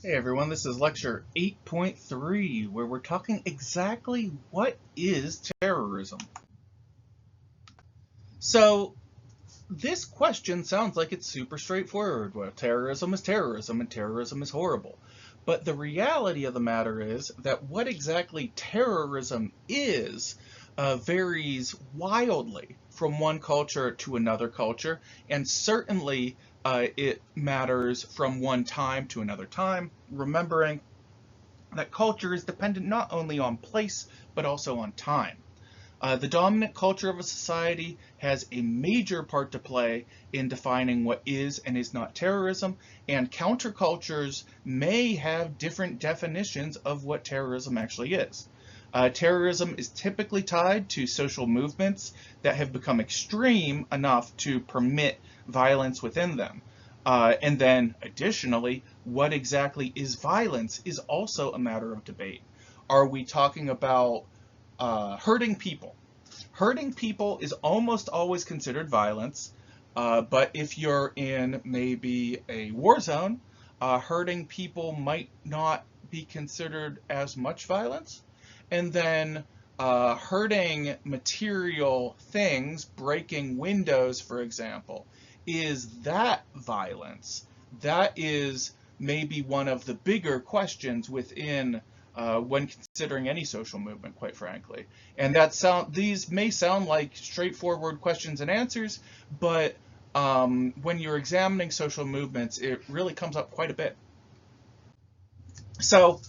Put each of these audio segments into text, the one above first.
Hey everyone, this is lecture 8.3, where we're talking exactly what is terrorism. So, this question sounds like it's super straightforward. Well, terrorism is terrorism, and terrorism is horrible. But the reality of the matter is that what exactly terrorism is varies wildly from one culture to another culture, and certainly it matters from one time to another time, remembering that culture is dependent not only on place but also on time. The dominant culture of a society has a major part to play in defining what is and is not terrorism, and countercultures may have different definitions of what terrorism actually is. Terrorism is typically tied to social movements that have become extreme enough to permit violence within them. And then, additionally, what exactly is violence is also a matter of debate. Are we talking about hurting people? Hurting people is almost always considered violence, but if you're in maybe a war zone, hurting people might not be considered as much violence. And then hurting material things, breaking windows, for example, is that violence? That is maybe one of the bigger questions within when considering any social movement, quite frankly. And these may sound like straightforward questions and answers, but when you're examining social movements, it really comes up quite a bit. So,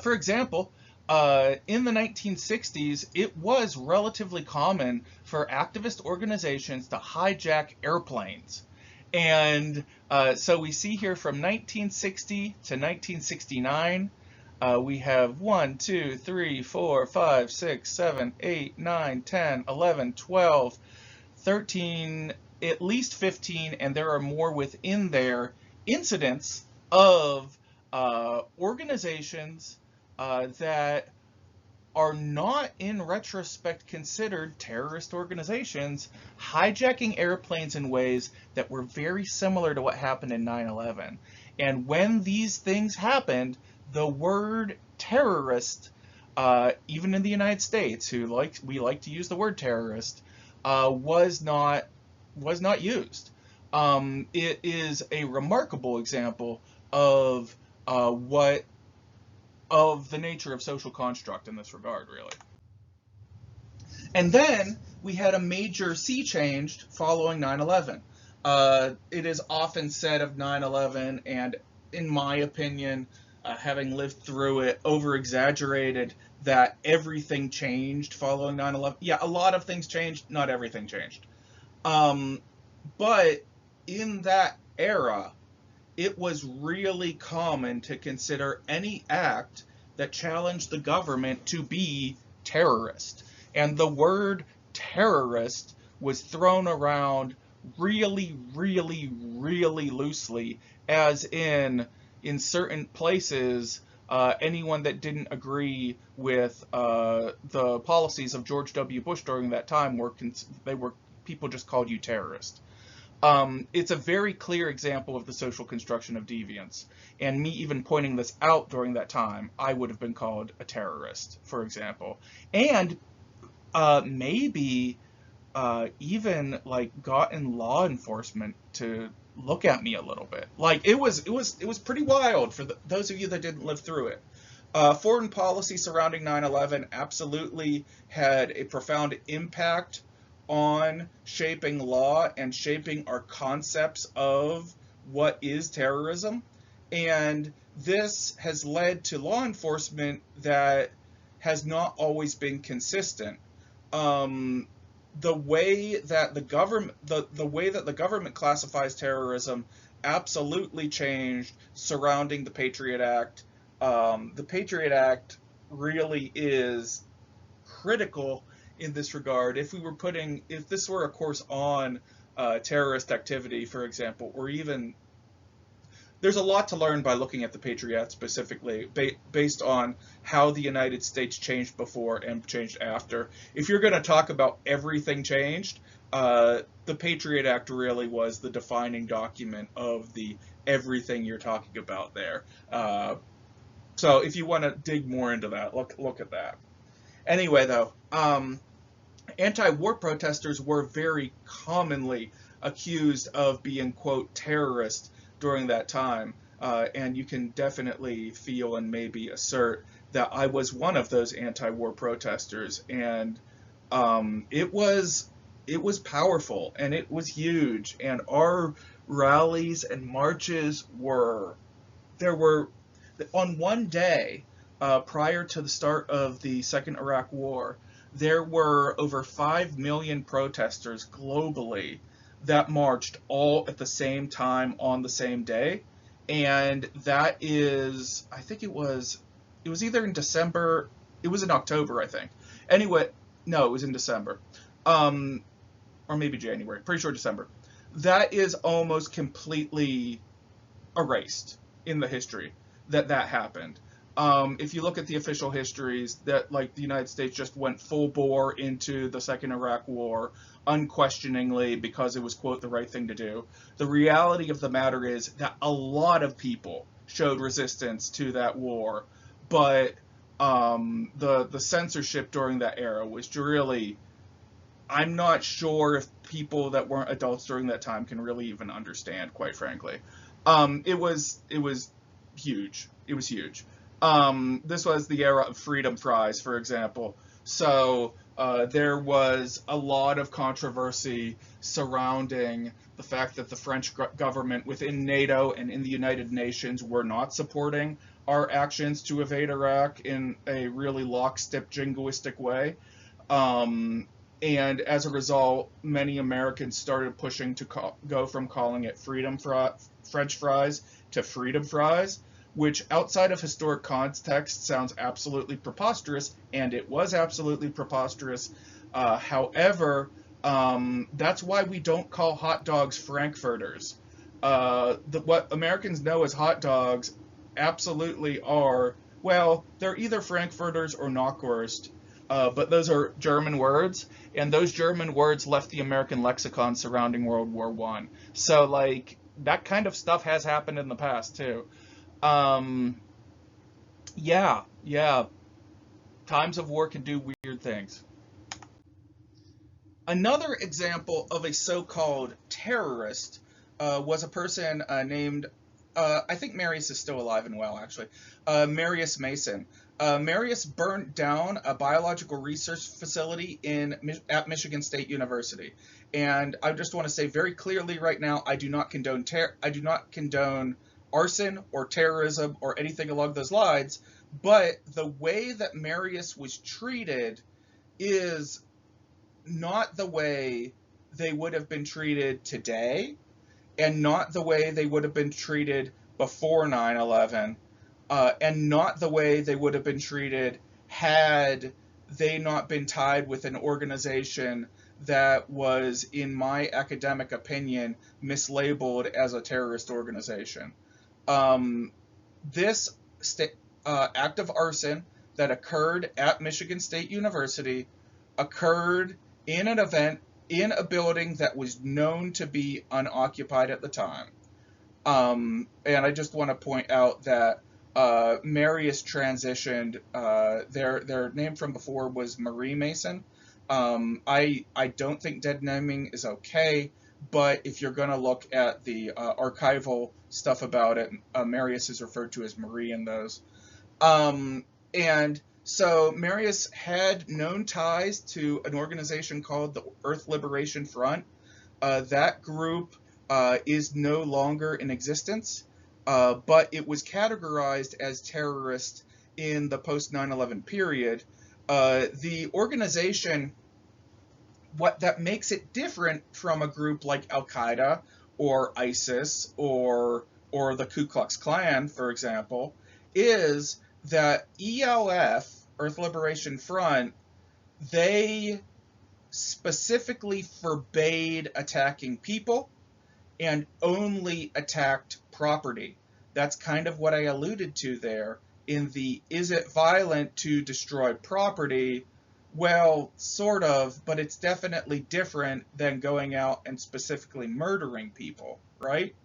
for example, in the 1960s, it was relatively common for activist organizations to hijack airplanes. And so we see here from 1960 to 1969, we have 1, 2, 3, 4, 5, 6, 7, 8, 9, 10, 11, 12, 13, at least 15, and there are more within there, incidents of organizations that are not in retrospect considered terrorist organizations hijacking airplanes in ways that were very similar to what happened in 9/11. And when these things happened, the word terrorist, even in the United States, we like to use the word terrorist, was not used. It is a remarkable example of what of the nature of social construct in this regard, really. And then we had a major sea change following 9/11. It is often said of 9/11, and in my opinion, having lived through it, over exaggerated, that everything changed following 9/11. Yeah, a lot of things changed, not everything changed. Um, but in that era, it was really common to consider any act that challenged the government to be terrorist. And the word terrorist was thrown around really, really, really loosely, as in certain places, anyone that didn't agree with the policies of George W. Bush during that time they were people just called you terrorist. It's a very clear example of the social construction of deviance. And me even pointing this out during that time, I would have been called a terrorist, for example. And maybe even like gotten law enforcement to look at me a little bit. Like it was pretty wild for those of you that didn't live through it. Foreign policy surrounding 9/11 absolutely had a profound impact on shaping law and shaping our concepts of what is terrorism. And this has led to law enforcement that has not always been consistent. Um, the way that the government classifies terrorism absolutely changed surrounding the Patriot Act. The Patriot Act really is critical in this regard. If this were a course on terrorist activity, for example, or even there's a lot to learn by looking at the Patriot Act specifically, based on how the United States changed before and changed after. If you're going to talk about everything changed, the Patriot Act really was the defining document of the everything you're talking about there. So if you want to dig more into that, look at that. Anyway, though, anti-war protesters were very commonly accused of being, quote, terrorist during that time. And you can definitely feel and maybe assert that I was one of those anti-war protesters. And it was powerful and it was huge. And our rallies and marches there were, on one day prior to the start of the Second Iraq War, there were over 5 million protesters globally that marched all at the same time on the same day. And that is, I think it was either in December, it was in October, I think. Anyway, no, it was in December. Or maybe January, pretty sure December. That is almost completely erased in the history that happened. If you look at the official histories, that like the United States just went full bore into the Second Iraq War unquestioningly because it was, quote, the right thing to do. The reality of the matter is that a lot of people showed resistance to that war, but the censorship during that era was really, I'm not sure if people that weren't adults during that time can really even understand, quite frankly. It was huge. It was huge. This was the era of freedom fries, for example. So there was a lot of controversy surrounding the fact that the French government within NATO and in the United Nations were not supporting our actions to invade Iraq in a really lockstep jingoistic way. And as a result, many Americans started pushing to go from calling it French fries to freedom fries, which outside of historic context sounds absolutely preposterous, and it was absolutely preposterous. However, that's why we don't call hot dogs Frankfurters. What Americans know as hot dogs absolutely are, well, they're either Frankfurters or Knockwurst, but those are German words, and those German words left the American lexicon surrounding World War I. So, like, that kind of stuff has happened in the past, too. Yeah. Times of war can do weird things. Another example of a so-called terrorist was a person named, I think Marius is still alive and well, actually, Marius Mason. Marius burnt down a biological research facility at Michigan State University. And I just want to say very clearly right now, I do not condone arson or terrorism or anything along those lines, but the way that Marius was treated is not the way they would have been treated today, and not the way they would have been treated before 9/11, and not the way they would have been treated had they not been tied with an organization that was, in my academic opinion, mislabeled as a terrorist organization. This act of arson that occurred at Michigan State University occurred in an event in a building that was known to be unoccupied at the time. And I just want to point out that Marius transitioned. Their name from before was Marie Mason. I don't think dead naming is okay, but if you're going to look at the archival stuff about it, Marius is referred to as Marie in those. And so Marius had known ties to an organization called the Earth Liberation Front. That group is no longer in existence, but it was categorized as terrorist in the post-9/11 period. The organization, what that makes it different from a group like Al-Qaeda or ISIS or the Ku Klux Klan, for example, is that ELF, Earth Liberation Front, they specifically forbade attacking people and only attacked property. That's kind of what I alluded to there in the is it violent to destroy property? Well, sort of, but it's definitely different than going out and specifically murdering people, right?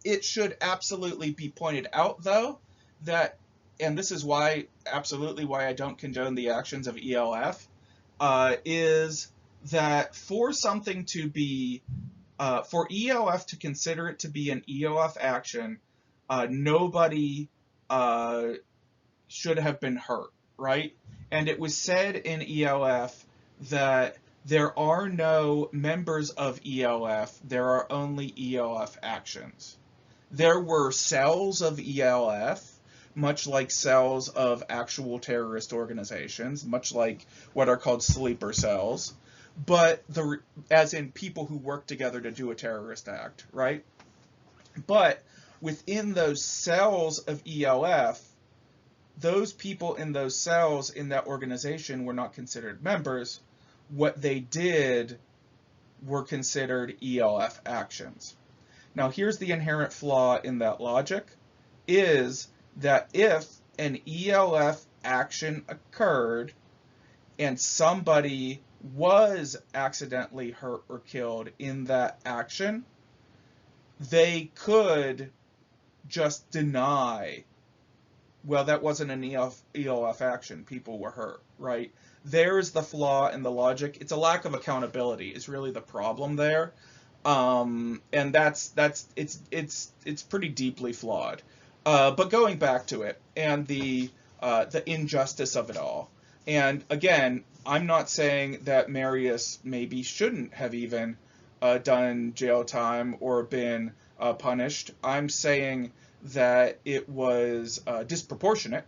It should absolutely be pointed out, though, that, and this is why, absolutely why I don't condone the actions of ELF, is that for something to be, for ELF to consider it to be an ELF action, nobody should have been hurt, right? And it was said in ELF that there are no members of ELF, there are only ELF actions. There were cells of ELF, much like cells of actual terrorist organizations, much like what are called sleeper cells, but as in people who work together to do a terrorist act, right? But within those cells of ELF, those people in those cells in that organization were not considered members. What they did were considered ELF actions. Now, here's the inherent flaw in that logic, is that if an ELF action occurred and somebody was accidentally hurt or killed in that action, they could just deny, well, that wasn't an ELF action, people were hurt, right? There's the flaw in the logic. It's a lack of accountability is really the problem there. And it's pretty deeply flawed. But going back to it and the injustice of it all. And again, I'm not saying that Marius maybe shouldn't have even done jail time or been punished. I'm saying that it was disproportionate.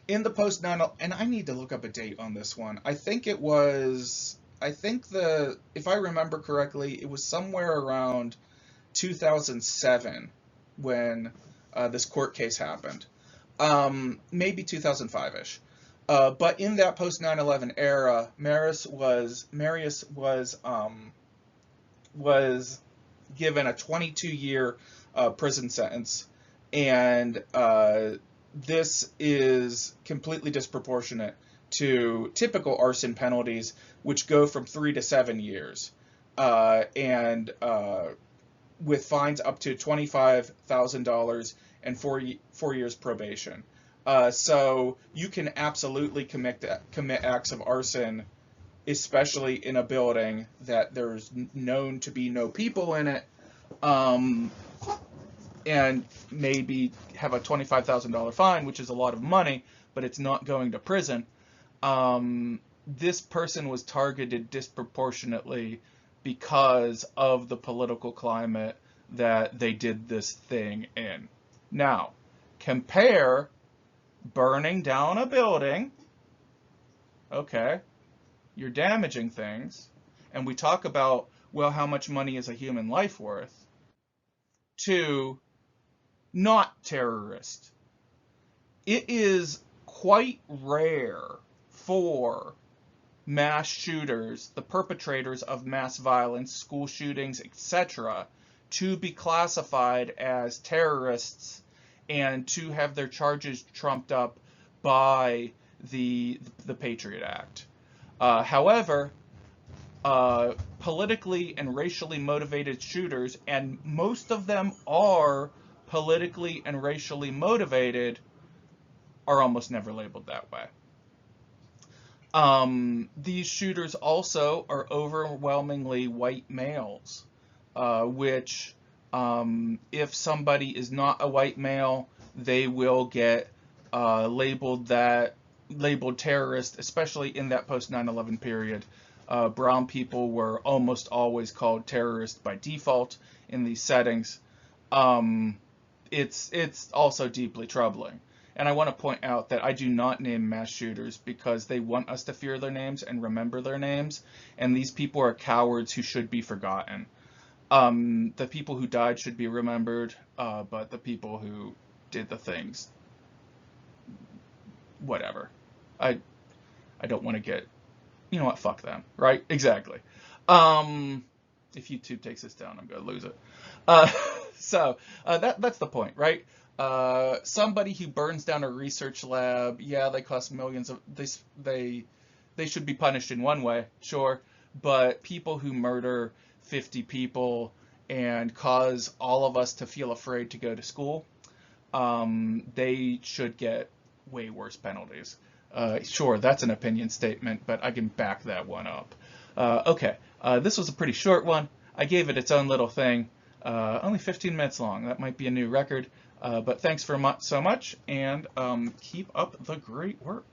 In the post 9, and I need to look up a date on this one. I think if I remember correctly, it was somewhere around 2007 when this court case happened. Maybe 2005-ish. But in that post 9/11 era, Marius was given a 22-year prison sentence, and this is completely disproportionate to typical arson penalties, which go from 3 to 7 years, and with fines up to $25,000 and 4 years probation. So you can absolutely commit acts of arson, especially in a building that there's known to be no people in it, and maybe have a $25,000 fine, which is a lot of money, but it's not going to prison. This person was targeted disproportionately because of the political climate that they did this thing in. Now, compare burning down a building, okay, you're damaging things, and we talk about, well, how much money is a human life worth, to not terrorist. It is quite rare for mass shooters, the perpetrators of mass violence, school shootings, etc., to be classified as terrorists and to have their charges trumped up by the Patriot Act. However, politically and racially motivated shooters, and most of them are politically and racially motivated, are almost never labeled that way. These shooters also are overwhelmingly white males, which, if somebody is not a white male, they will get labeled terrorist, especially in that post 9/11 period. Brown people were almost always called terrorists by default in these settings. It's also deeply troubling. And I want to point out that I do not name mass shooters because they want us to fear their names and remember their names. And these people are cowards who should be forgotten. The people who died should be remembered, but the people who did the things, whatever. I don't want to get, you know what, fuck them, right? Exactly. If YouTube takes this down, I'm going to lose it. So that's the point, right? Somebody who burns down a research lab, yeah, they cost millions of they should be punished in one way, sure, but people who murder 50 people and cause all of us to feel afraid to go to school, they should get way worse penalties. Sure, that's an opinion statement, but I can back that one up. Okay, this was a pretty short one. I gave it its own little thing. Only 15 minutes long. That might be a new record. But thanks so much, and keep up the great work.